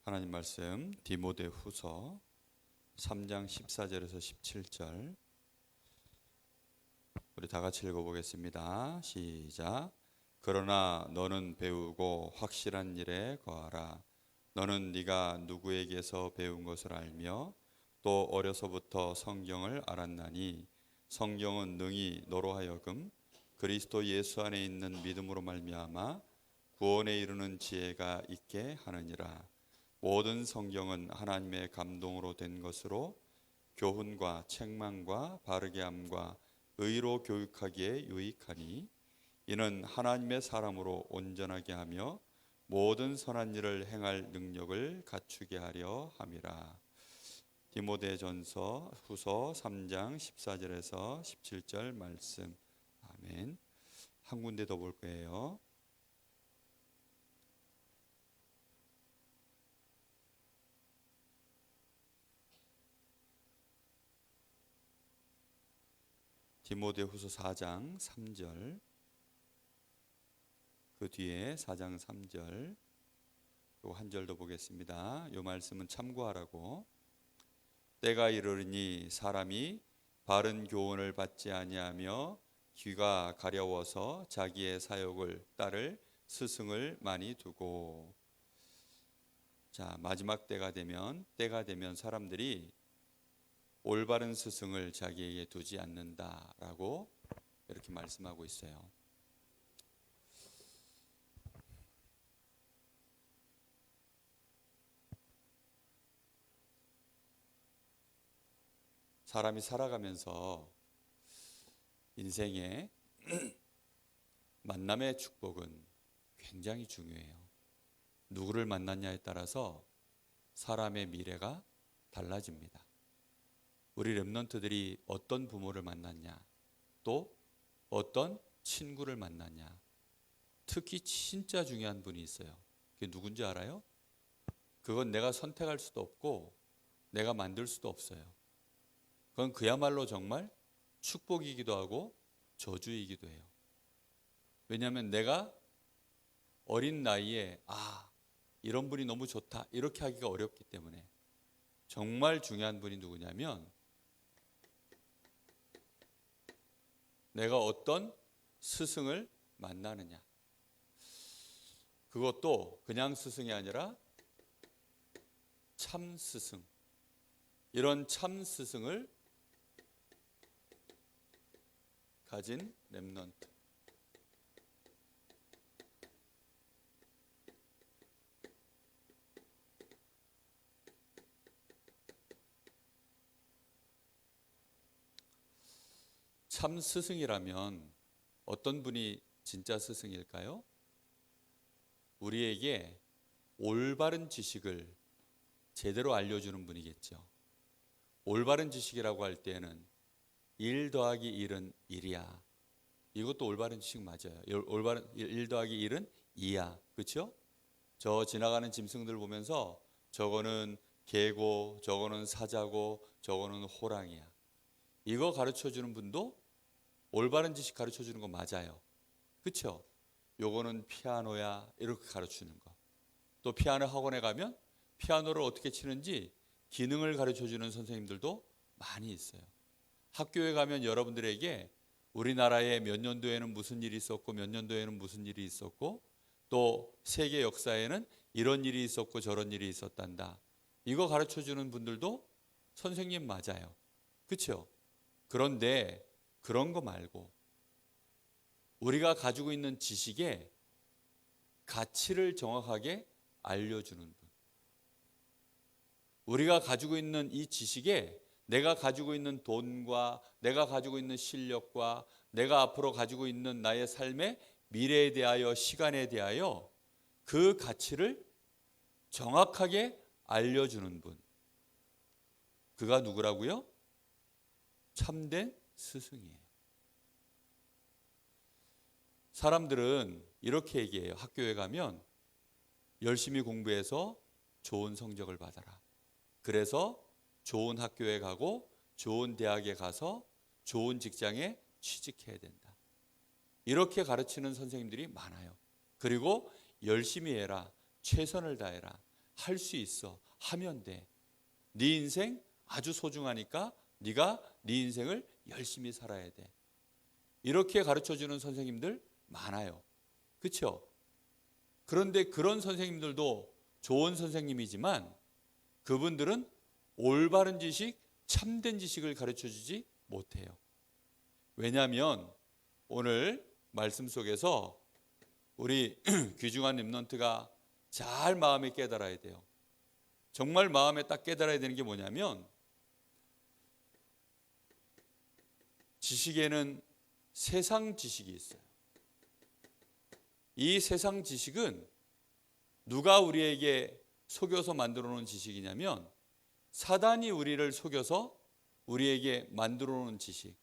하나님 말씀 디모데후서 3장 14절에서 17절 우리 다 같이 읽어보겠습니다. 시작. 그러나 너는 배우고 확실한 일에 거하라. 너는 네가 누구에게서 배운 것을 알며 또 어려서부터 성경을 알았나니 성경은 능히 너로 하여금 그리스도 예수 안에 있는 믿음으로 말미암아 구원에 이르는 지혜가 있게 하느니라. 모든 성경은 하나님의 감동으로 된 것으로 교훈과 책망과 바르게 함과 의로 교육하기에 유익하니 이는 하나님의 사람으로 온전하게 하며 모든 선한 일을 행할 능력을 갖추게 하려 함이라. 디모데전서 후서 3장 14절에서 17절 말씀. 아멘. 한 군데 더 볼 거예요. 디모데후서 4장 3절, 그 뒤에 4장 3절, 또 한 절 더 보겠습니다. 이 말씀은 참고하라고. 때가 이르리니 사람이 바른 교훈을 받지 아니하며 귀가 가려워서 자기의 사욕을 따를 스승을 많이 두고. 자, 마지막 때가 되면 사람들이 올바른 스승을 자기에게 두지 않는다라고 이렇게 말씀하고 있어요. 사람이 살아가면서 인생에 만남의 축복은 굉장히 중요해요. 누구를 만났냐에 따라서 사람의 미래가 달라집니다. 우리 렘넌트들이 어떤 부모를 만났냐, 또 어떤 친구를 만났냐, 특히 진짜 중요한 분이 있어요. 그게 누군지 알아요? 그건 내가 선택할 수도 없고 내가 만들 수도 없어요. 그건 그야말로 정말 축복이기도 하고 저주이기도 해요. 왜냐하면 내가 어린 나이에 이런 분이 너무 좋다 이렇게 하기가 어렵기 때문에. 정말 중요한 분이 누구냐면 내가 어떤 스승을 만나느냐. 그것도 그냥 스승이 아니라 참 스승. 이런 참 스승을 가진 렘넌트. 참 스승이라면 어떤 분이 진짜 스승일까요? 우리에게 올바른 지식을 제대로 알려주는 분이겠죠. 올바른 지식이라고 할 때는 1 더하기 1은 1이야. 이것도 올바른 지식 맞아요. 1 더하기 1은 2야. 그렇죠? 저 지나가는 짐승들 보면서 저거는 개고, 저거는 사자고, 저거는 호랑이야. 이거 가르쳐주는 분도 올바른 지식 가르쳐주는 거 맞아요. 그렇죠? 요거는 피아노야 이렇게 가르치는 거. 또 피아노 학원에 가면 피아노를 어떻게 치는지 기능을 가르쳐주는 선생님들도 많이 있어요. 학교에 가면 여러분들에게 우리나라에 몇 년도에는 무슨 일이 있었고 몇 년도에는 무슨 일이 있었고 또 세계 역사에는 이런 일이 있었고 저런 일이 있었단다. 이거 가르쳐주는 분들도 선생님 맞아요. 그렇죠? 그런데 그런 거 말고 우리가 가지고 있는 지식의 가치를 정확하게 알려주는 분. 우리가 가지고 있는 이 지식에 내가 가지고 있는 돈과 내가 가지고 있는 실력과 내가 앞으로 가지고 있는 나의 삶의 미래에 대하여 시간에 대하여 그 가치를 정확하게 알려주는 분. 그가 누구라고요? 참된 스승이에요. 사람들은 이렇게 얘기해요. 학교에 가면 열심히 공부해서 좋은 성적을 받아라. 그래서 좋은 학교에 가고 좋은 대학에 가서 좋은 직장에 취직해야 된다. 이렇게 가르치는 선생님들이 많아요. 그리고 열심히 해라. 최선을 다해라. 할 수 있어. 하면 돼. 네 인생 아주 소중하니까 네가 네 인생을 열심히 살아야 돼. 이렇게 가르쳐주는 선생님들 많아요. 그렇죠? 그런데 그런 선생님들도 좋은 선생님이지만 그분들은 올바른 지식, 참된 지식을 가르쳐주지 못해요. 왜냐하면 오늘 말씀 속에서 우리 귀중한 렘넌트가 잘 마음에 깨달아야 돼요. 정말 마음에 딱 깨달아야 되는 게 뭐냐면 지식에는 세상 지식이 있어요. 이 세상 지식은 누가 우리에게 속여서 만들어 놓은 지식이냐면 사단이 우리를 속여서 우리에게 만들어 놓은 지식.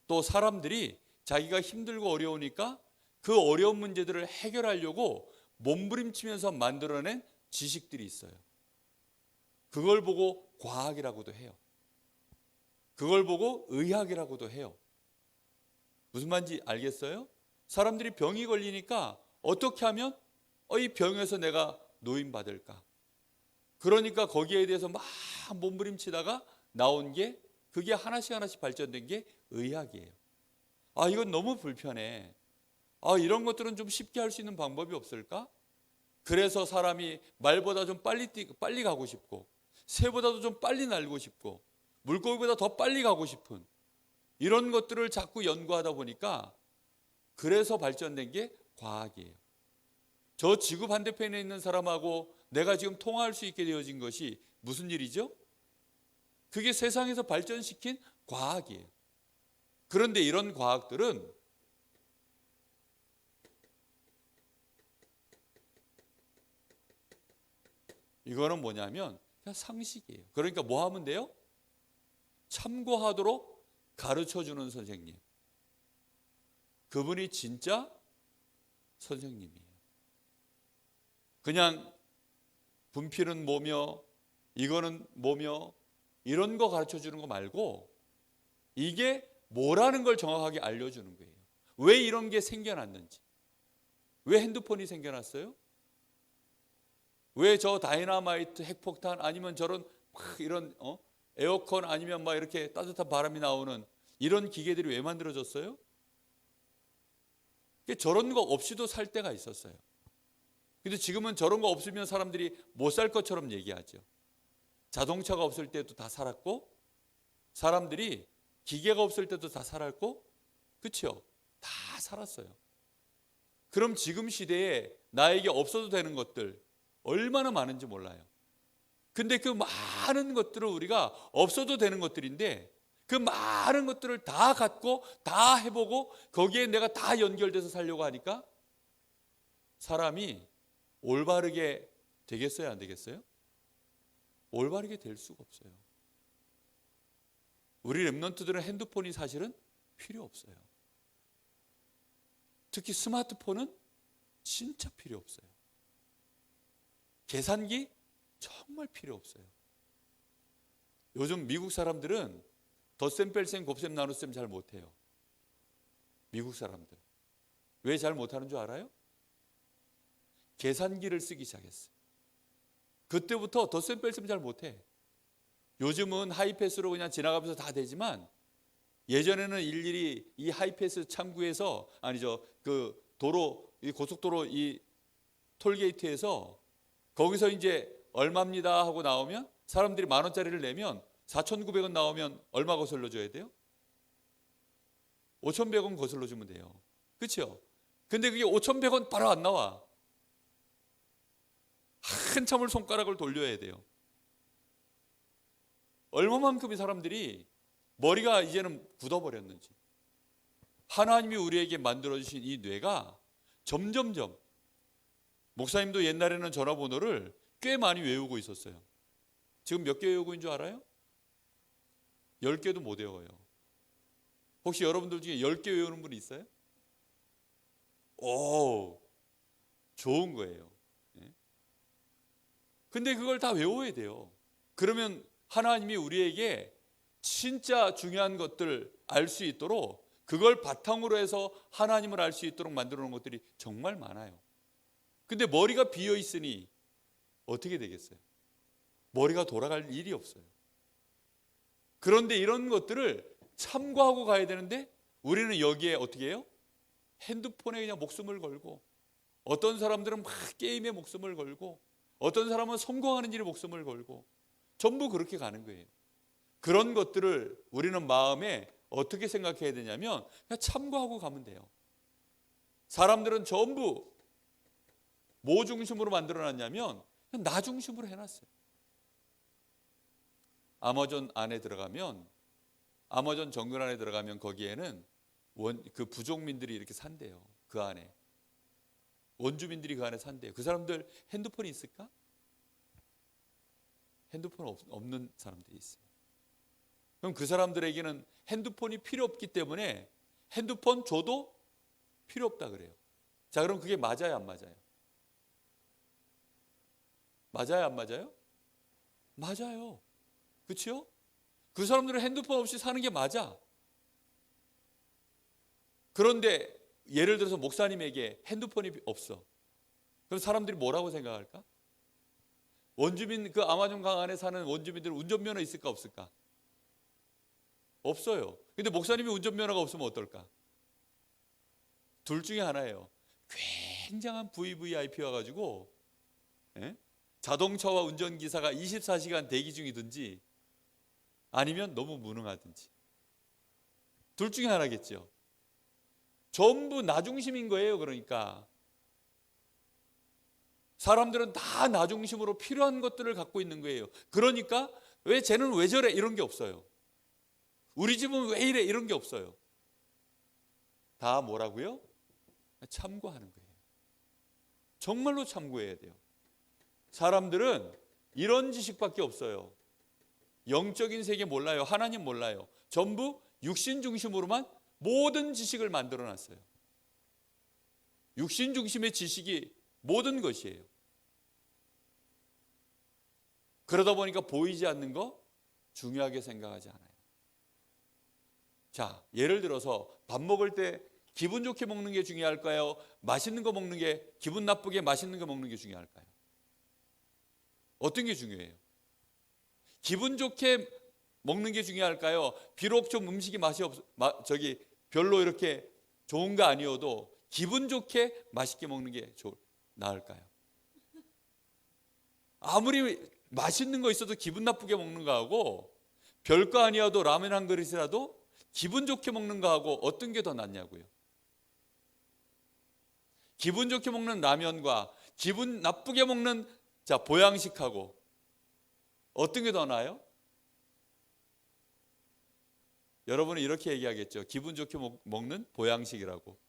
또 사람들이 자기가 힘들고 어려우니까 그 어려운 문제들을 해결하려고 몸부림치면서 만들어낸 지식들이 있어요. 그걸 보고 과학이라고도 해요. 그걸 보고 의학이라고도 해요. 무슨 말인지 알겠어요? 사람들이 병이 걸리니까 어떻게 하면 이 병에서 내가 노인받을까? 그러니까 거기에 대해서 막 몸부림치다가 나온 게 그게 하나씩 발전된 게 의학이에요. 이건 너무 불편해. 이런 것들은 좀 쉽게 할 수 있는 방법이 없을까? 그래서 사람이 말보다 좀 빨리 가고 싶고 새보다도 좀 빨리 날고 싶고 물고기보다 더 빨리 가고 싶은 이런 것들을 자꾸 연구하다 보니까 그래서 발전된 게 과학이에요. 저 지구 반대편에 있는 사람하고 내가 지금 통화할 수 있게 되어진 것이 무슨 일이죠? 그게 세상에서 발전시킨 과학이에요. 그런데 이런 과학들은 이거는 뭐냐면 그냥 상식이에요. 그러니까 뭐 하면 돼요? 참고하도록 가르쳐주는 선생님. 그분이 진짜 선생님이에요. 그냥 분필은 뭐며 이거는 뭐며 이런 거 가르쳐주는 거 말고 이게 뭐라는 걸 정확하게 알려주는 거예요. 왜 이런 게 생겨났는지. 왜 핸드폰이 생겨났어요? 왜 저 다이너마이트 핵폭탄 아니면 저런 막 이런 에어컨 아니면 막 이렇게 따뜻한 바람이 나오는 이런 기계들이 왜 만들어졌어요? 저런 거 없이도 살 때가 있었어요. 근데 지금은 저런 거 없으면 사람들이 못 살 것처럼 얘기하죠. 자동차가 없을 때도 다 살았고 사람들이 기계가 없을 때도 다 살았고 그렇죠? 다 살았어요. 그럼 지금 시대에 나에게 없어도 되는 것들 얼마나 많은지 몰라요. 근데 그 많은 것들을 우리가 없어도 되는 것들인데 그 많은 것들을 다 갖고 다 해보고 거기에 내가 다 연결돼서 살려고 하니까 사람이 올바르게 되겠어요? 안 되겠어요? 올바르게 될 수가 없어요. 우리 렘넌트들은 핸드폰이 사실은 필요 없어요. 특히 스마트폰은 진짜 필요 없어요. 계산기 정말 필요 없어요. 요즘 미국 사람들은 덧셈 뺄셈 곱셈 나눗셈 잘 못해요. 미국 사람들. 왜 잘 못하는 줄 알아요? 계산기를 쓰기 시작했어요. 그때부터 덧셈 뺄셈 잘 못해. 요즘은 하이패스로 그냥 지나가면서 다 되지만 예전에는 일일이 이 하이패스 창구에서 그 도로 이 고속도로 이 톨게이트에서 거기서 이제 얼마입니다 하고 나오면 사람들이 10,000원짜리를 내면 4,900원 나오면 얼마 거슬러 줘야 돼요? 5,100원 거슬러 주면 돼요. 그렇죠? 근데 그게 5,100원 바로 안 나와. 한참을 손가락을 돌려야 돼요. 얼마만큼 이 사람들이 머리가 이제는 굳어버렸는지. 하나님이 우리에게 만들어주신 이 뇌가 점점점 목사님도 옛날에는 전화번호를 꽤 많이 외우고 있었어요. 지금 몇 개 외우고 있는 줄 알아요? 10개도 못 외워요. 혹시 여러분들 중에 10개 외우는 분 있어요? 오, 좋은 거예요. 근데 그걸 다 외워야 돼요. 그러면 하나님이 우리에게 진짜 중요한 것들 알 수 있도록 그걸 바탕으로 해서 하나님을 알 수 있도록 만들어 놓은 것들이 정말 많아요. 근데 머리가 비어 있으니 어떻게 되겠어요? 머리가 돌아갈 일이 없어요. 그런데 이런 것들을 참고하고 가야 되는데 우리는 여기에 어떻게 해요? 핸드폰에 그냥 목숨을 걸고, 어떤 사람들은 막 게임에 목숨을 걸고, 어떤 사람은 성공하는 일에 목숨을 걸고, 전부 그렇게 가는 거예요. 그런 것들을 우리는 마음에 어떻게 생각해야 되냐면 그냥 참고하고 가면 돼요. 사람들은 전부 뭐 중심으로 만들어놨냐면 그냥 나 중심으로 해놨어요. 아마존 안에 들어가면, 아마존 정글 안에 들어가면 거기에는 그 부족민들이 이렇게 산대요. 그 안에 원주민들이 그 안에 산대요. 그 사람들 핸드폰이 있을까? 핸드폰 없는 사람들이 있어요. 그럼 그 사람들에게는 핸드폰이 필요 없기 때문에 핸드폰 줘도 필요 없다 그래요. 자, 그럼 그게 맞아요, 안 맞아요? 맞아요, 안 맞아요? 맞아요. 그렇죠? 그 사람들은 핸드폰 없이 사는 게 맞아. 그런데 예를 들어서 목사님에게 핸드폰이 없어. 그럼 사람들이 뭐라고 생각할까? 원주민, 그 아마존 강 안에 사는 원주민들은 운전면허 있을까 없을까? 없어요. 근데 목사님이 운전면허가 없으면 어떨까? 둘 중에 하나예요. 굉장한 VVIP 와가지고 자동차와 운전기사가 24시간 대기 중이든지 아니면 너무 무능하든지, 둘 중에 하나겠죠. 전부 나 중심인 거예요. 그러니까 사람들은 다 나 중심으로 필요한 것들을 갖고 있는 거예요. 그러니까 왜 쟤는 왜 저래 이런 게 없어요. 우리 집은 왜 이래 이런 게 없어요. 다 뭐라고요? 참고하는 거예요. 정말로 참고해야 돼요. 사람들은 이런 지식밖에 없어요. 영적인 세계 몰라요. 하나님 몰라요. 전부 육신 중심으로만 모든 지식을 만들어 놨어요. 육신 중심의 지식이 모든 것이에요. 그러다 보니까 보이지 않는 거 중요하게 생각하지 않아요. 자, 예를 들어서 밥 먹을 때 기분 좋게 먹는 게 중요할까요? 맛있는 거 먹는 게, 기분 나쁘게 맛있는 거 먹는 게 중요할까요? 어떤 게 중요해요? 기분 좋게 먹는 게 중요할까요? 비록 좀 음식이 맛이 별로 이렇게 좋은 거 아니어도 기분 좋게 맛있게 먹는 게 나을까요? 아무리 맛있는 거 있어도 기분 나쁘게 먹는 거하고 별거 아니어도 라면 한 그릇이라도 기분 좋게 먹는 거하고 어떤 게 더 낫냐고요? 기분 좋게 먹는 라면과 기분 나쁘게 먹는 보양식하고 어떤 게 더 나아요? 여러분은 이렇게 얘기하겠죠. 기분 좋게 먹는 보양식이라고.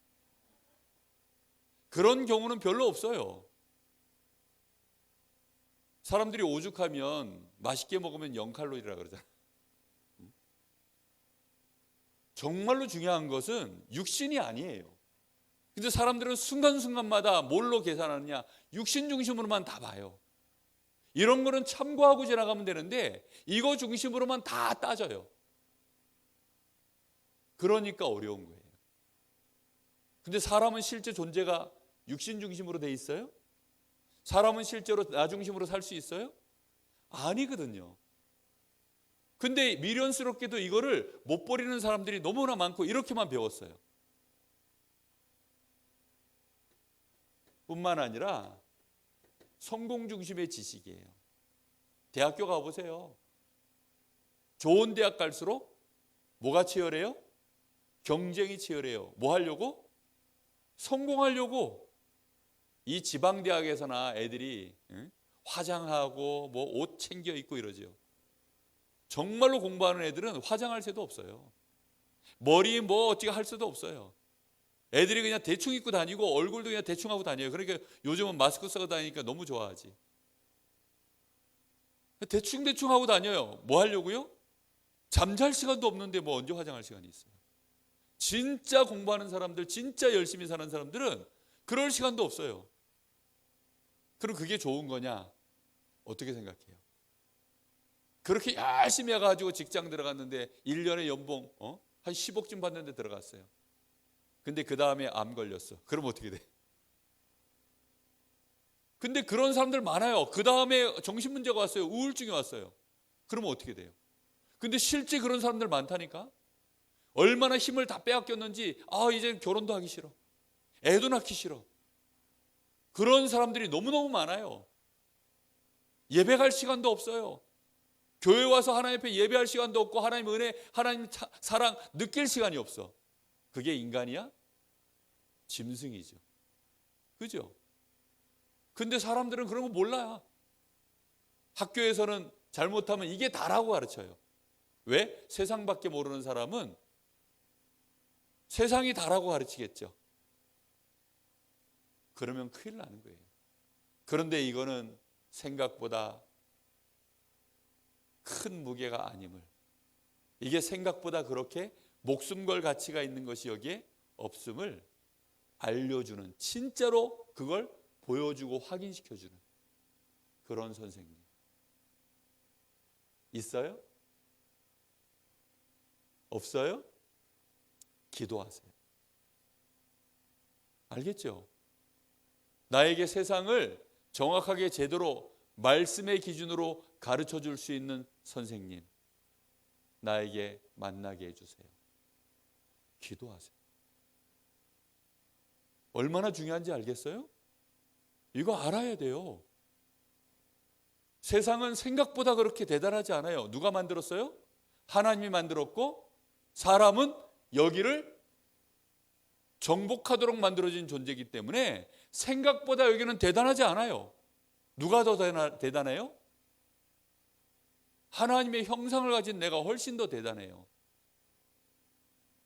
그런 경우는 별로 없어요. 사람들이 오죽하면 맛있게 먹으면 0칼로리라 그러잖아요. 정말로 중요한 것은 육신이 아니에요. 근데 사람들은 순간순간마다 뭘로 계산하느냐? 육신 중심으로만 다 봐요. 이런 거는 참고하고 지나가면 되는데 이거 중심으로만 다 따져요. 그러니까 어려운 거예요. 근데 사람은 실제 존재가 육신 중심으로 돼 있어요? 사람은 실제로 나 중심으로 살 수 있어요? 아니거든요. 근데 미련스럽게도 이거를 못 버리는 사람들이 너무나 많고 이렇게만 배웠어요. 뿐만 아니라 성공 중심의 지식이에요. 대학교 가보세요. 좋은 대학 갈수록 뭐가 치열해요? 경쟁이 치열해요. 뭐 하려고? 성공하려고. 이 지방대학에서나 애들이 화장하고 뭐 옷 챙겨 입고 이러죠. 정말로 공부하는 애들은 화장할 새도 없어요. 머리 뭐 어찌게 할 새도 없어요. 애들이 그냥 대충 입고 다니고 얼굴도 그냥 대충 하고 다녀요. 그러니까 요즘은 마스크 쓰고 다니니까 너무 좋아하지. 대충 하고 다녀요. 뭐 하려고요? 잠잘 시간도 없는데 뭐 언제 화장할 시간이 있어요. 진짜 공부하는 사람들, 진짜 열심히 사는 사람들은 그럴 시간도 없어요. 그럼 그게 좋은 거냐? 어떻게 생각해요? 그렇게 열심히 해가지고 직장 들어갔는데 1년에 연봉 한 10억쯤 받는데 들어갔어요. 근데 그 다음에 암 걸렸어. 그럼 어떻게 돼? 근데 그런 사람들 많아요. 그 다음에 정신문제가 왔어요. 우울증이 왔어요. 그러면 어떻게 돼요? 근데 실제 그런 사람들 많다니까? 얼마나 힘을 다 빼앗겼는지, 이제 결혼도 하기 싫어. 애도 낳기 싫어. 그런 사람들이 너무너무 많아요. 예배 갈 시간도 없어요. 교회 와서 하나님 앞에 예배할 시간도 없고 하나님 은혜, 하나님 사랑 느낄 시간이 없어. 그게 인간이야? 짐승이죠. 그죠? 근데 사람들은 그런 거 몰라요. 학교에서는 잘못하면 이게 다라고 가르쳐요. 왜? 세상밖에 모르는 사람은 세상이 다라고 가르치겠죠. 그러면 큰일 나는 거예요. 그런데 이거는 생각보다 큰 무게가 아님을, 이게 생각보다 그렇게 목숨 걸 가치가 있는 것이 여기에 없음을 알려주는, 진짜로 그걸 보여주고 확인시켜주는 그런 선생님 있어요? 없어요? 기도하세요. 알겠죠? 나에게 세상을 정확하게 제대로 말씀의 기준으로 가르쳐 줄 수 있는 선생님, 나에게 만나게 해주세요. 기도하세요. 얼마나 중요한지 알겠어요? 이거 알아야 돼요. 세상은 생각보다 그렇게 대단하지 않아요. 누가 만들었어요? 하나님이 만들었고, 사람은 여기를 정복하도록 만들어진 존재이기 때문에 생각보다 여기는 대단하지 않아요. 누가 더 대단해요? 하나님의 형상을 가진 내가 훨씬 더 대단해요.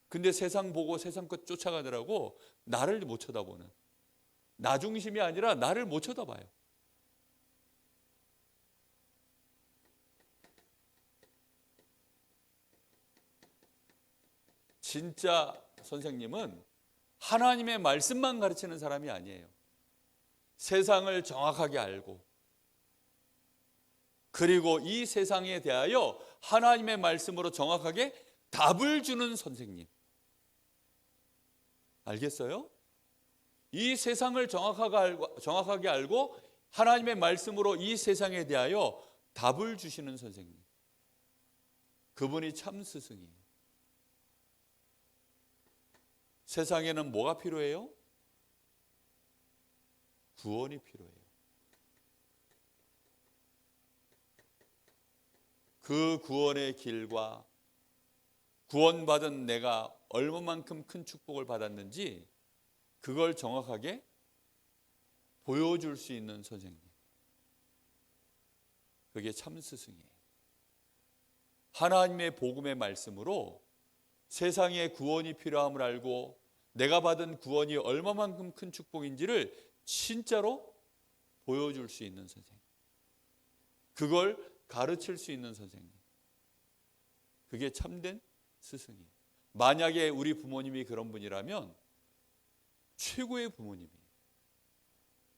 근데 세상 보고 세상 것 쫓아가더라고 나를 못 쳐다보는, 나 중심이 아니라 나를 못 쳐다봐요. 진짜 선생님은 하나님의 말씀만 가르치는 사람이 아니에요. 세상을 정확하게 알고, 그리고 이 세상에 대하여 하나님의 말씀으로 정확하게 답을 주는 선생님. 알겠어요? 이 세상을 정확하게 알고 하나님의 말씀으로 이 세상에 대하여 답을 주시는 선생님. 그분이 참 스승이에요. 세상에는 뭐가 필요해요? 구원이 필요해요. 그 구원의 길과 구원받은 내가 얼마만큼 큰 축복을 받았는지 그걸 정확하게 보여줄 수 있는 선생님. 그게 참 스승이에요. 하나님의 복음의 말씀으로 세상에 구원이 필요함을 알고 내가 받은 구원이 얼마만큼 큰 축복인지를 진짜로 보여줄 수 있는 선생님. 그걸 가르칠 수 있는 선생님. 그게 참된 스승이에요. 만약에 우리 부모님이 그런 분이라면 최고의 부모님이에요.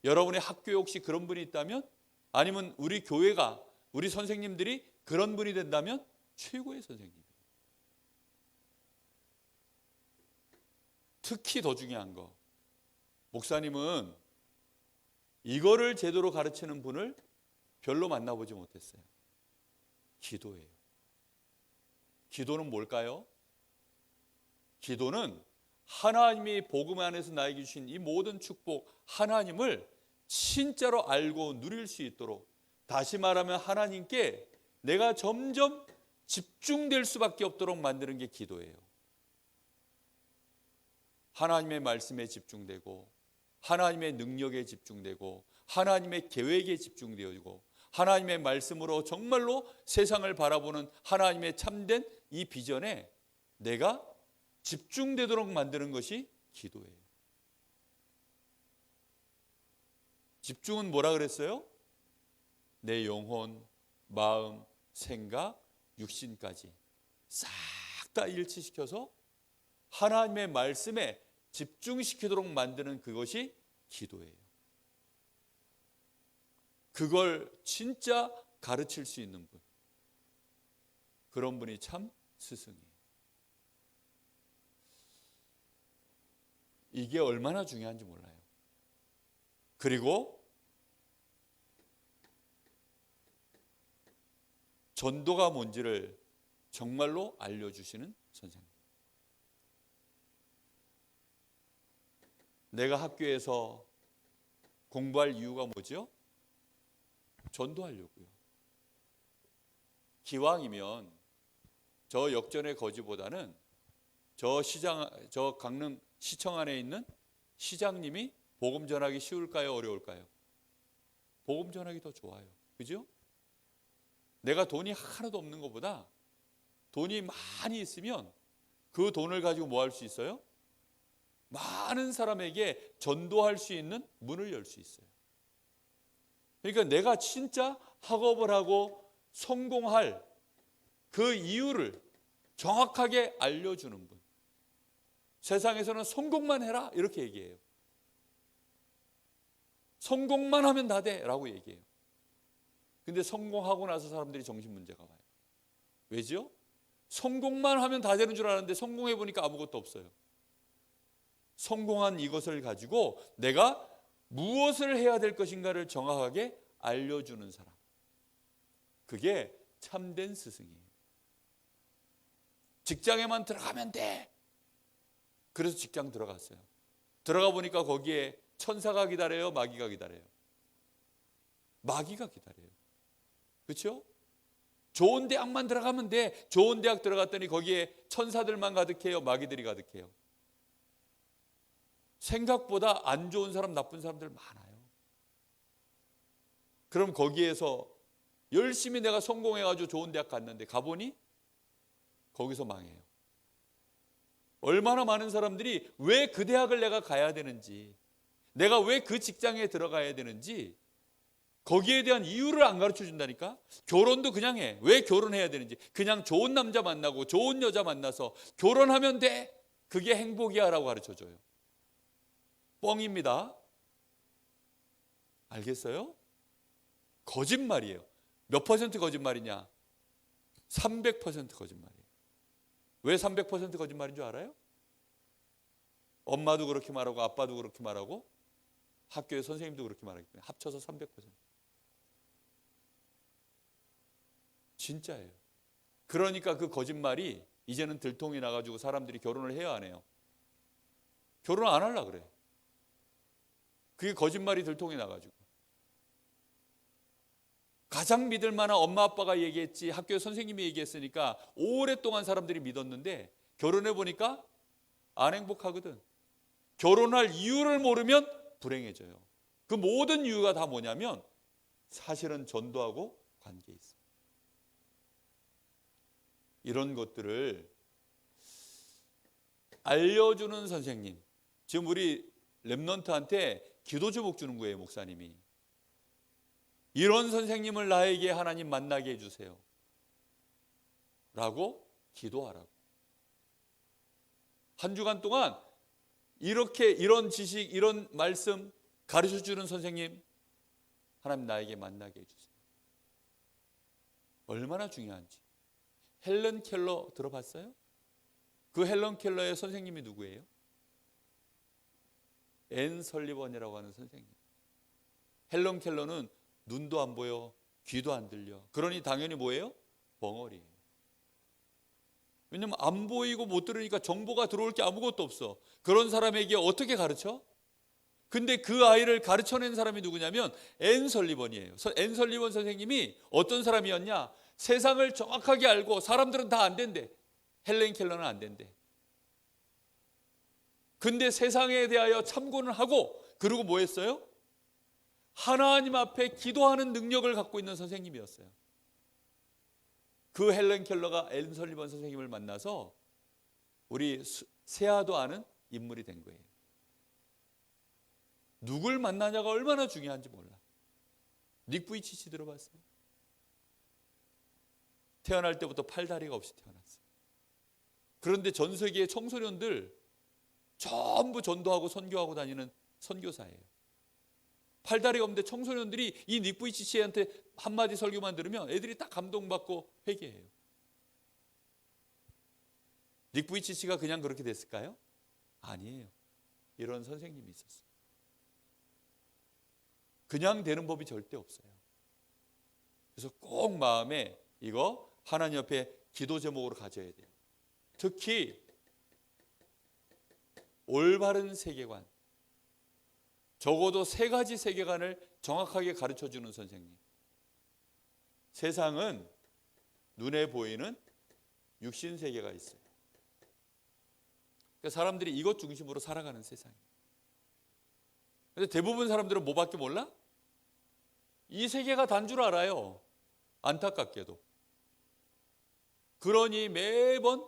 여러분의 학교에 혹시 그런 분이 있다면, 아니면 우리 교회가, 우리 선생님들이 그런 분이 된다면 최고의 선생님이에요. 특히 더 중요한 거, 목사님은 이거를 제대로 가르치는 분을 별로 만나보지 못했어요. 기도예요. 기도는 뭘까요? 기도는 하나님이 복음 안에서 나에게 주신 이 모든 축복, 하나님을 진짜로 알고 누릴 수 있도록, 다시 말하면 하나님께 내가 점점 집중될 수밖에 없도록 만드는 게 기도예요. 하나님의 말씀에 집중되고, 하나님의 능력에 집중되고, 하나님의 계획에 집중되고, 하나님의 말씀으로 정말로 세상을 바라보는 하나님의 참된 이 비전에 내가 집중되도록 만드는 것이 기도예요. 집중은 뭐라 그랬어요? 내 영혼, 마음, 생각, 육신까지 싹 다 일치시켜서 하나님의 말씀에 집중시키도록 만드는 그것이 기도예요. 그걸 진짜 가르칠 수 있는 분, 그런 분이 참 스승이에요. 이게 얼마나 중요한지 몰라요. 그리고 전도가 뭔지를 정말로 알려주시는 선생님. 내가 학교에서 공부할 이유가 뭐죠? 전도하려고요. 기왕이면 저 역전의 거지보다는 저 강릉 시청 안에 있는 시장님이 복음 전하기 쉬울까요? 어려울까요? 복음 전하기 더 좋아요. 그죠? 내가 돈이 하나도 없는 것보다 돈이 많이 있으면 그 돈을 가지고 뭐 할 수 있어요? 많은 사람에게 전도할 수 있는 문을 열 수 있어요. 그러니까 내가 진짜 학업을 하고 성공할 그 이유를 정확하게 알려주는 분. 세상에서는 성공만 해라 이렇게 얘기해요. 성공만 하면 다 돼 라고 얘기해요. 근데 성공하고 나서 사람들이 정신문제가 와요. 왜죠? 성공만 하면 다 되는 줄 알았는데 성공해 보니까 아무것도 없어요. 성공한 이것을 가지고 내가 무엇을 해야 될 것인가를 정확하게 알려주는 사람. 그게 참된 스승이에요. 직장에만 들어가면 돼. 그래서 직장 들어갔어요. 들어가 보니까 거기에 천사가 기다려요? 마귀가 기다려요? 마귀가 기다려요. 그렇죠? 좋은 대학만 들어가면 돼. 좋은 대학 들어갔더니 거기에 천사들만 가득해요? 마귀들이 가득해요? 생각보다 안 좋은 사람, 나쁜 사람들 많아요. 그럼 거기에서 열심히 내가 성공해가지고 좋은 대학 갔는데 가보니 거기서 망해요. 얼마나 많은 사람들이 왜 그 대학을 내가 가야 되는지, 내가 왜 그 직장에 들어가야 되는지 거기에 대한 이유를 안 가르쳐 준다니까. 결혼도 그냥 해. 왜 결혼해야 되는지. 그냥 좋은 남자 만나고 좋은 여자 만나서 결혼하면 돼. 그게 행복이야 라고 가르쳐 줘요. 뻥입니다. 알겠어요? 거짓말이에요. 몇 퍼센트 거짓말이냐? 300% 거짓말이에요. 왜 300% 거짓말인 줄 알아요? 엄마도 그렇게 말하고 아빠도 그렇게 말하고 학교의 선생님도 그렇게 말하기 때문에 합쳐서 300%. 진짜예요. 그러니까 그 거짓말이 이제는 들통이 나가지고 사람들이 결혼을 해야 안 해요. 결혼 안 하려고 그래. 그게 거짓말이 들통이 나가지고. 가장 믿을 만한 엄마 아빠가 얘기했지, 학교 선생님이 얘기했으니까 오랫동안 사람들이 믿었는데 결혼해 보니까 안 행복하거든. 결혼할 이유를 모르면 불행해져요. 그 모든 이유가 다 뭐냐면 사실은 전도하고 관계에 있어요. 이런 것들을 알려주는 선생님. 지금 우리 렘넌트한테 기도 제목 주는 거예요, 목사님이. 이런 선생님을 나에게 하나님 만나게 해주세요 라고 기도하라고. 한 주간 동안 이렇게 이런 지식, 이런 말씀 가르쳐주는 선생님 하나님 나에게 만나게 해주세요. 얼마나 중요한지. 헬런 켈러 들어봤어요? 그 헬런 켈러의 선생님이 누구예요? 앤 설리번이라고 하는 선생님. 헬런 켈러는 눈도 안 보여, 귀도 안 들려. 그러니 당연히 뭐예요? 벙어리예요. 왜냐면 안 보이고 못 들으니까 정보가 들어올 게 아무것도 없어. 그런 사람에게 어떻게 가르쳐? 근데 그 아이를 가르쳐낸 사람이 누구냐면 앤 설리번이에요. 앤 설리번 선생님이 어떤 사람이었냐? 세상을 정확하게 알고 사람들은 다 안 된대. 헬렌 켈러는 안 된대. 근데 세상에 대하여 참고는 하고 그리고 뭐 했어요? 하나님 앞에 기도하는 능력을 갖고 있는 선생님이었어요. 그 헬렌 켈러가 앤 설리번 선생님을 만나서 우리 세아도 아는 인물이 된 거예요. 누굴 만나냐가 얼마나 중요한지 몰라. 닉 부이치치 들어봤어요? 태어날 때부터 팔다리가 없이 태어났어요. 그런데 전 세계의 청소년들 전부 전도하고 선교하고 다니는 선교사예요. 팔다리가 없는데 청소년들이 이 닉 부이치치한테 한마디 설교만 들으면 애들이 딱 감동받고 회개해요. 닉 부이치치가 그냥 그렇게 됐을까요? 아니에요. 이런 선생님이 있었어요. 그냥 되는 법이 절대 없어요. 그래서 꼭 마음에 이거 하나님 옆에 기도 제목으로 가져야 돼요. 특히 올바른 세계관, 적어도 3가지 세계관을 정확하게 가르쳐주는 선생님. 세상은 눈에 보이는 육신 세계가 있어요. 그러니까 사람들이 이것 중심으로 살아가는 세상이에요. 그런데 대부분 사람들은 뭐밖에 몰라? 이 세계가 단 줄 알아요. 안타깝게도. 그러니 매번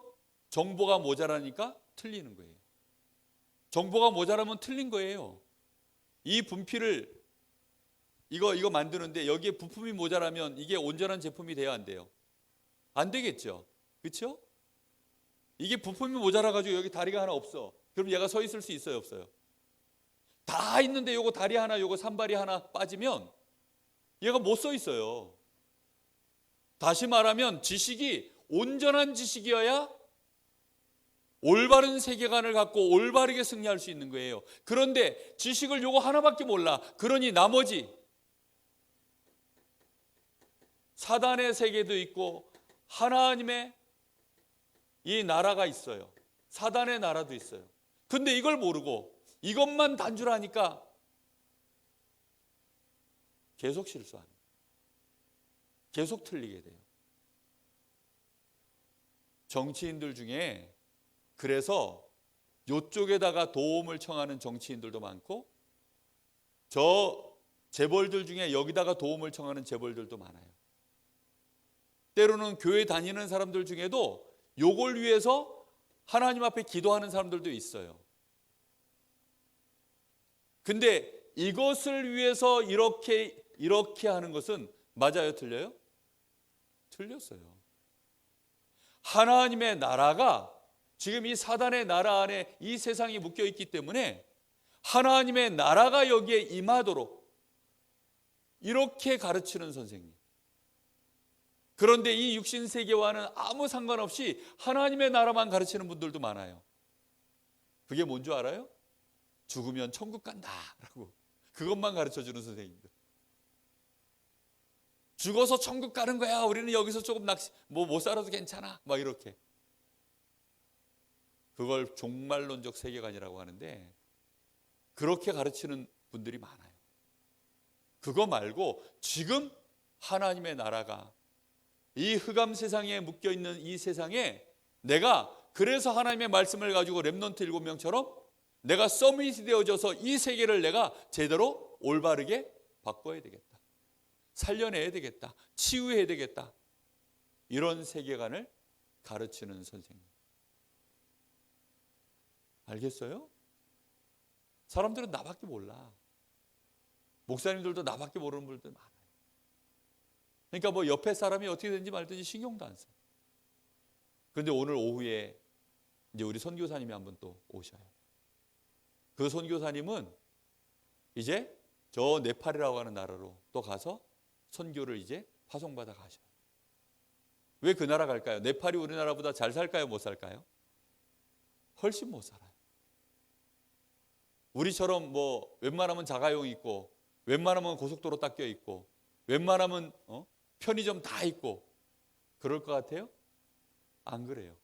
정보가 모자라니까 틀리는 거예요. 정보가 모자라면 틀린 거예요. 이 분필을 이거 만드는데 여기에 부품이 모자라면 이게 온전한 제품이 돼야 안 돼요? 안 되겠죠. 그렇죠? 이게 부품이 모자라가지고 여기 다리가 하나 없어. 그럼 얘가 서 있을 수 있어요, 없어요? 다 있는데 요거 다리 하나, 요거 산발이 하나 빠지면 얘가 못 서 있어요. 다시 말하면 지식이 온전한 지식이어야 올바른 세계관을 갖고 올바르게 승리할 수 있는 거예요. 그런데 지식을 요거 하나밖에 몰라. 그러니 나머지 사단의 세계도 있고 하나님의 이 나라가 있어요. 사단의 나라도 있어요. 근데 이걸 모르고 이것만 단줄하니까 계속 실수하는 거예요. 계속 틀리게 돼요. 정치인들 중에 그래서 이쪽에다가 도움을 청하는 정치인들도 많고 저 재벌들 중에 여기다가 도움을 청하는 재벌들도 많아요. 때로는 교회 다니는 사람들 중에도 요걸 위해서 하나님 앞에 기도하는 사람들도 있어요. 근데 이것을 위해서 이렇게 하는 것은 맞아요, 틀려요? 틀렸어요. 하나님의 나라가 지금 이 사단의 나라 안에 이 세상이 묶여 있기 때문에 하나님의 나라가 여기에 임하도록 이렇게 가르치는 선생님. 그런데 이 육신 세계와는 아무 상관없이 하나님의 나라만 가르치는 분들도 많아요. 그게 뭔 줄 알아요? 죽으면 천국 간다라고 그것만 가르쳐주는 선생님들. 죽어서 천국 가는 거야. 우리는 여기서 조금 못 살아도 괜찮아. 막 이렇게. 그걸 종말론적 세계관이라고 하는데 그렇게 가르치는 분들이 많아요. 그거 말고 지금 하나님의 나라가 이 흑암 세상에 묶여있는 이 세상에 내가 그래서 하나님의 말씀을 가지고 렘넌트 7명처럼 내가 서밋이 되어져서 이 세계를 내가 제대로 올바르게 바꿔야 되겠다. 살려내야 되겠다. 치유해야 되겠다. 이런 세계관을 가르치는 선생님. 알겠어요? 사람들은 나밖에 몰라. 목사님들도 나밖에 모르는 분들 많아요. 그러니까 뭐 옆에 사람이 어떻게 되는지 말든지 신경도 안 써요. 그런데 오늘 오후에 이제 우리 선교사님이 한 분 또 오셔요. 그 선교사님은 이제 저 네팔이라고 하는 나라로 또 가서 선교를 이제 파송받아 가셔요. 왜 그 나라 갈까요? 네팔이 우리나라보다 잘 살까요? 못 살까요? 훨씬 못 살아요. 우리처럼 뭐 웬만하면 자가용 있고 웬만하면 고속도로 딱 껴 있고 웬만하면 편의점 다 있고 그럴 것 같아요? 안 그래요.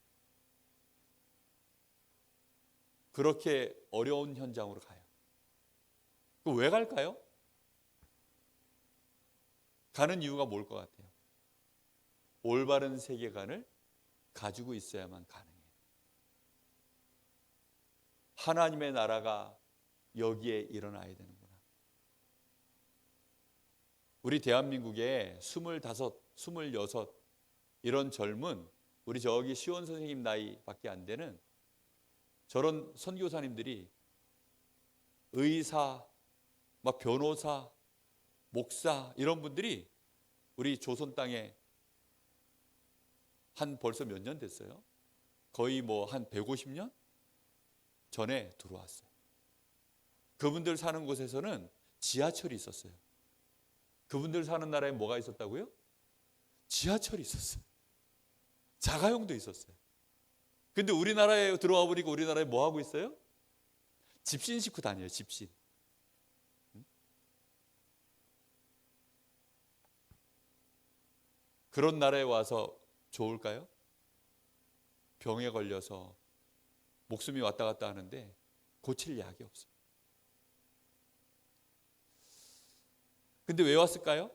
그렇게 어려운 현장으로 가요. 왜 갈까요? 가는 이유가 뭘 것 같아요? 올바른 세계관을 가지고 있어야만 가능해요. 하나님의 나라가 여기에 일어나야 되는구나. 우리 대한민국에 25, 26 이런 젊은 우리 저기 시원 선생님 나이밖에 안 되는 저런 선교사님들이 의사, 막 변호사, 목사 이런 분들이 우리 조선 땅에 한 벌써 몇 년 됐어요? 거의 뭐 한 150년 전에 들어왔어요. 그분들 사는 곳에서는 지하철이 있었어요. 그분들 사는 나라에 뭐가 있었다고요? 지하철이 있었어요. 자가용도 있었어요. 근데 우리나라에 들어와 보니까 우리나라에 뭐 하고 있어요? 집신 싣고 다녀요. 집신. 그런 나라에 와서 좋을까요? 병에 걸려서 목숨이 왔다 갔다 하는데 고칠 약이 없어요. 근데 왜 왔을까요?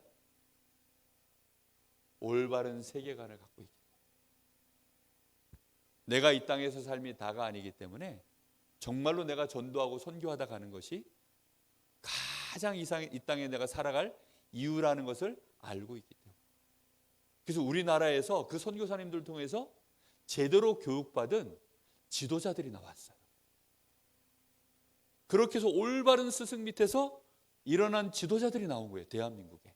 올바른 세계관을 갖고 있기 때문에. 내가 이 땅에서 삶이 다가 아니기 때문에 정말로 내가 전도하고 선교하다 가는 것이 가장 이 땅에 내가 살아갈 이유라는 것을 알고 있기 때문에. 그래서 우리나라에서 그 선교사님들 통해서 제대로 교육받은 지도자들이 나왔어요. 그렇게 해서 올바른 스승 밑에서 일어난 지도자들이 나온 거예요, 대한민국에.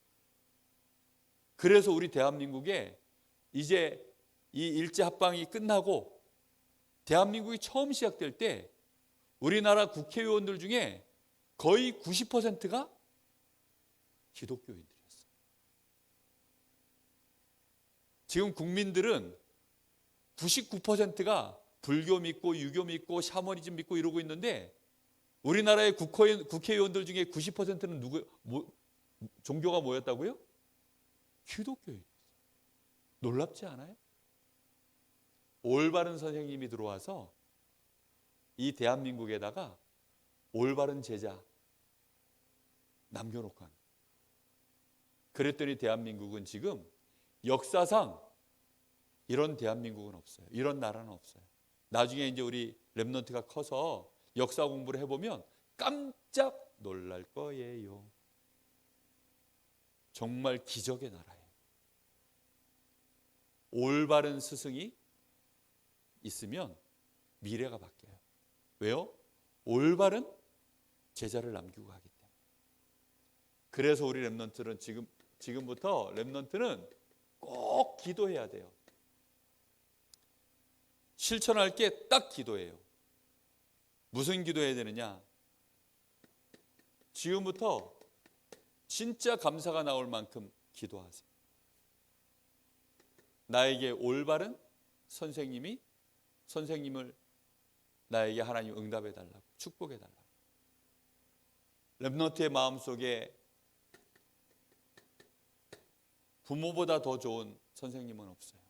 그래서 우리 대한민국에 이제 이 일제합방이 끝나고 대한민국이 처음 시작될 때 우리나라 국회의원들 중에 거의 90%가 기독교인들이었어요. 지금 국민들은 99%가 불교 믿고 유교 믿고 샤머니즘 믿고 이러고 있는데 우리나라의 국회의원들 중에 90%는 종교가 뭐였다고요? 기독교예요. 놀랍지 않아요? 올바른 선생님이 들어와서 이 대한민국에다가 올바른 제자 남겨놓고 하는. 그랬더니 대한민국은 지금 역사상 이런 대한민국은 없어요. 이런 나라는 없어요. 나중에 이제 우리 렘넌트가 커서 역사 공부를 해보면 깜짝 놀랄 거예요. 정말 기적의 나라예요. 올바른 스승이 있으면 미래가 바뀌어요. 왜요? 올바른 제자를 남기고 가기 때문에. 그래서 우리 렘넌트는 지금부터 렘넌트는 꼭 기도해야 돼요. 실천할 게 딱 기도예요. 무슨 기도해야 되느냐? 지금부터 진짜 감사가 나올 만큼 기도하세요. 나에게 올바른 선생님을 나에게 하나님 응답해 달라고, 축복해 달라고. 렘넌트의 마음속에 부모보다 더 좋은 선생님은 없어요.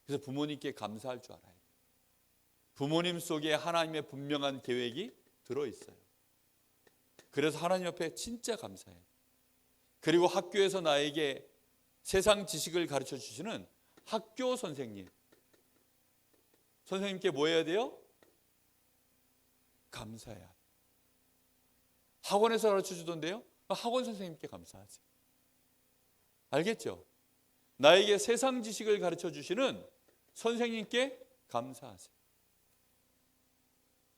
그래서 부모님께 감사할 줄 알아야 돼요. 부모님 속에 하나님의 분명한 계획이 들어있어요. 그래서 하나님 앞에 진짜 감사해요. 그리고 학교에서 나에게 세상 지식을 가르쳐 주시는 학교 선생님께 뭐 해야 돼요? 감사해야 돼요. 학원에서 가르쳐 주던데요? 학원 선생님께 감사하세요. 알겠죠? 나에게 세상 지식을 가르쳐 주시는 선생님께 감사하세요.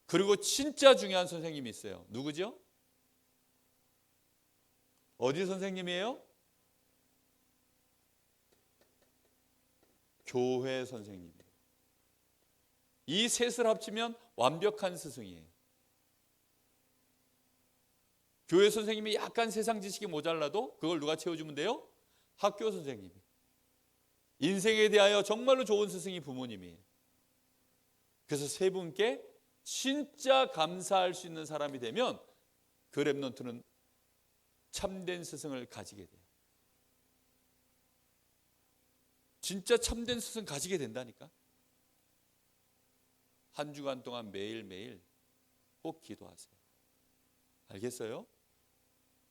그리고 진짜 중요한 선생님이 있어요. 누구죠? 어디 선생님이에요? 교회 선생님이에요. 이 셋을 합치면 완벽한 스승이에요. 교회 선생님이 약간 세상 지식이 모자라도 그걸 누가 채워주면 돼요? 학교 선생님이. 인생에 대하여 정말로 좋은 스승이 부모님이에요. 그래서 세 분께 진짜 감사할 수 있는 사람이 되면 그 렘넌트는 참된 스승을 가지게 돼요. 진짜 참된 스승 가지게 된다니까. 한 주간 동안 매일매일 꼭 기도하세요. 알겠어요?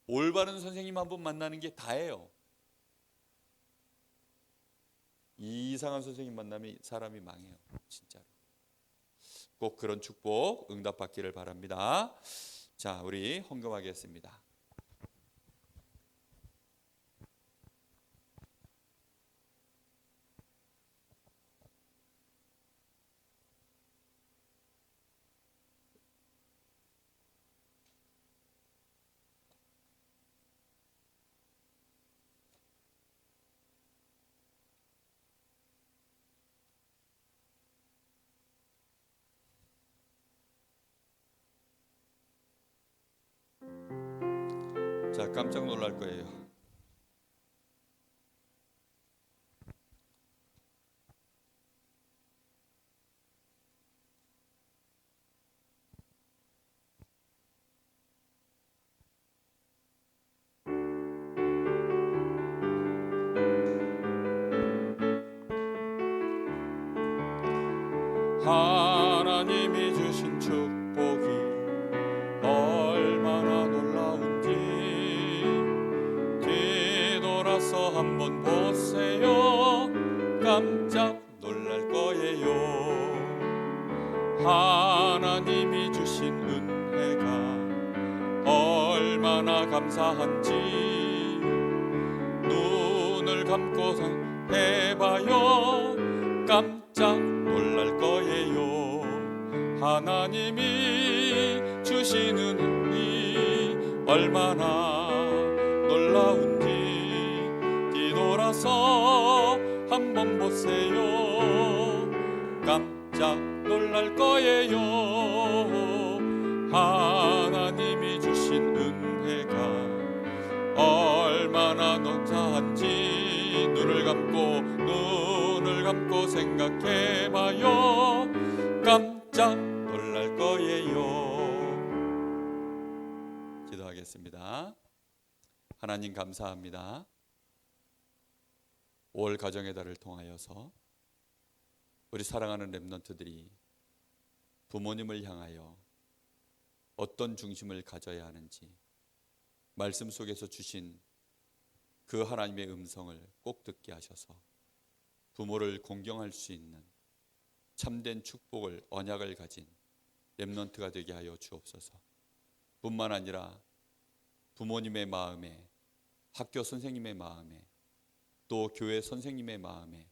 올바른 선생님 한 분 만나는 게 다예요. 이상한 선생님 만나면 사람이 망해요. 진짜로. 꼭 그런 축복 응답받기를 바랍니다. 자, 우리 헌금하겠습니다. 자, 깜짝 놀랄 거예요. 하나님이 주신 축복이 얼마나 놀라운지 뒤돌아서 한번 보세요. 깜짝 놀랄 거예요. 하나님이 주신 은혜가 얼마나 감사한지 눈을 감고 해봐요. 깜짝 놀랄 거예요. 하나님이 주시는 은혜 얼마나 놀라운지 뒤돌아서 한번 보세요. 깜짝 놀랄 거예요. 하나님이 주신 은혜가 얼마나 감사한지 눈을 감고 생각해봐요. 깜짝 놀랄 거예요. 기도하겠습니다. 하나님 감사합니다. 5월 가정의 달을 통하여서 우리 사랑하는 렘넌트들이 부모님을 향하여 어떤 중심을 가져야 하는지 말씀 속에서 주신 그 하나님의 음성을 꼭 듣게 하셔서 부모를 공경할 수 있는 참된 축복을 언약을 가진 렘넌트가 되게 하여 주옵소서. 뿐만 아니라 부모님의 마음에, 학교 선생님의 마음에, 또 교회 선생님의 마음에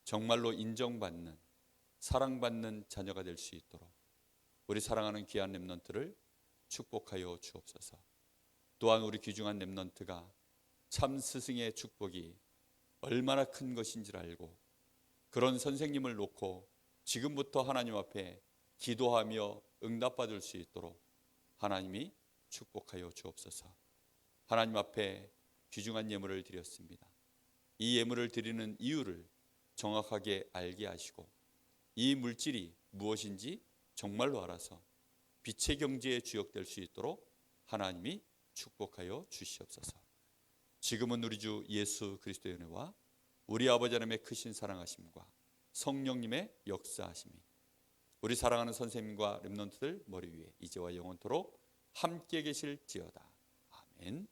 정말로 인정받는, 사랑받는 자녀가 될 수 있도록 우리 사랑하는 귀한 렘넌트를 축복하여 주옵소서. 또한 우리 귀중한 렘넌트가 참 스승의 축복이 얼마나 큰 것인지를 알고 그런 선생님을 놓고 지금부터 하나님 앞에 기도하며 응답받을 수 있도록 하나님이 축복하여 주옵소서. 하나님 앞에 귀중한 예물을 드렸습니다. 이 예물을 드리는 이유를 정확하게 알게 하시고 이 물질이 무엇인지 정말로 알아서 빛의 경제에 주역될 수 있도록 하나님이 축복하여 주시옵소서. 지금은 우리 주 예수 그리스도의 은혜와 우리 아버지 하나님의 크신 사랑하심과 성령님의 역사하심이 우리 사랑하는 선생님과 렘넌트들 머리 위에 이제와 영원토록 함께 계실지어다. 아멘.